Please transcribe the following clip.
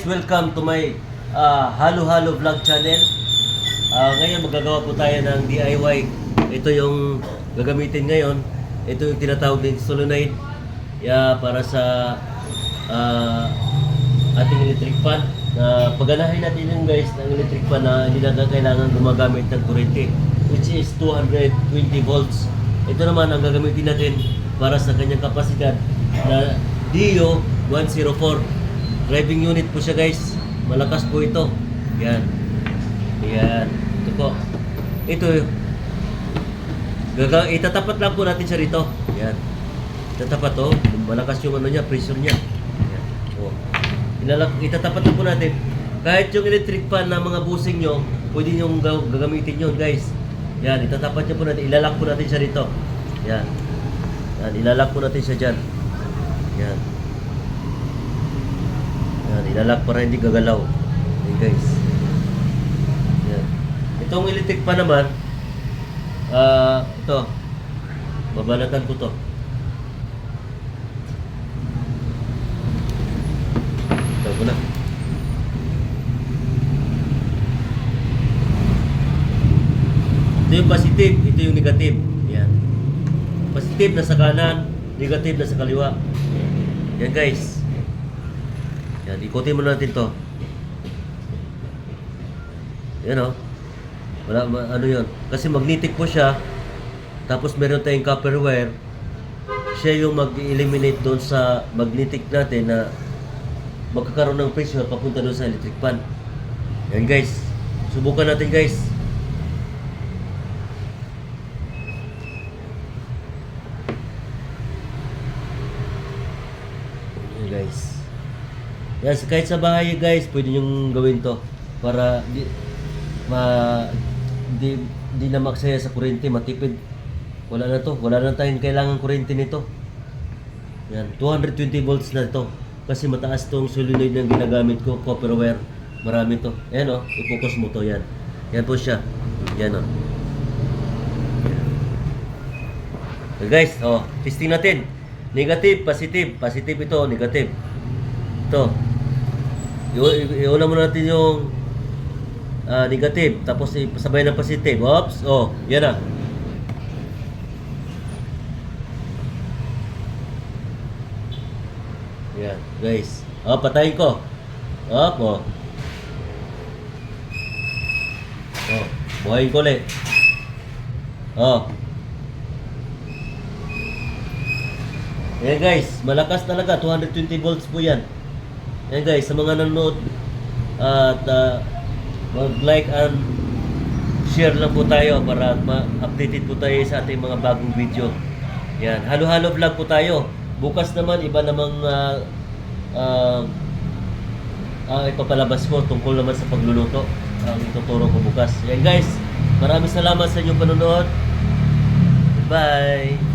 welcome to my Halo Halo Vlog channel. Ngayon magagawa po tayo ng DIY. Ito yung gagamitin ngayon. Ito yung tinatawag din solenoid para sa ating electric fan. Paganahin natin yung guys ng electric fan na hindi na kailangan gumagamit ng kuryente, which is 220 volts. Ito naman ang gagamitin natin para sa kanyang kapasidad na Dio 104. Driving unit po siya guys. Malakas po ito. Yan. Yan. Ito po. Ito. Itatapat lang po natin siya rito. Yan. Itatapat to. Malakas yung ano niya, pressure niya. Yan. So, itatapat lang po natin. Kahit yung electric fan na mga busing nyo, pwede nyo gagamitin yun guys. Yan. Itatapat niya po natin. Ilalak po natin siya rito. Yan. Yan. Ilalak po natin siya dyan. Yan. Yan, ilalak para hindi gagalaw. Yan guys. Yan. Itong electric pa naman, ito. Babalatan ko to. Ito ko na. Ito yung positive, ito yung negative. Yan. Positive na sa kanan, negative na sa kaliwa. Yan guys. Yan, ikutin mo natin to. Yan o. Wala, ano yun. Kasi magnetic po siya. Tapos meron tayong copper wire. Siya yung mag-eliminate doon sa magnetic natin na magkakaroon ng pressure papunta doon sa electric fan. Yan guys. Subukan natin guys. Yan guys. Yan, kahit sa bahay guys, pwede nyo gawin to para di na magsaya sa kuryente, matipid. Wala na to, wala na tayong kailangan kuryente nito. Yan, 220 volts na ito. Kasi mataas tong solenoid na ginagamit ko, copper wire. Marami to. Ayan o, i-focus mo to, yan. Yan po siya. Yan o. So guys, testing natin. Negative, positive. Positive ito, negative. Ito. Iuna muna natin yung negative. Tapos sabay ng positive. Oops. Yan na. Yan, guys. Patayin ko. Buhayin ko ulit. Yan guys. Malakas talaga. 220 volts po yan. Yan guys, sa mga nanonood at mag-like and share lang po tayo para ma-updated po tayo sa ating mga bagong video. Yan, halo-halo vlog po tayo. Bukas naman, iba namang ipapalabas ko tungkol naman sa pagluluto. Ang ituturo ko bukas. Yan guys, maraming salamat sa inyong panonood. Bye!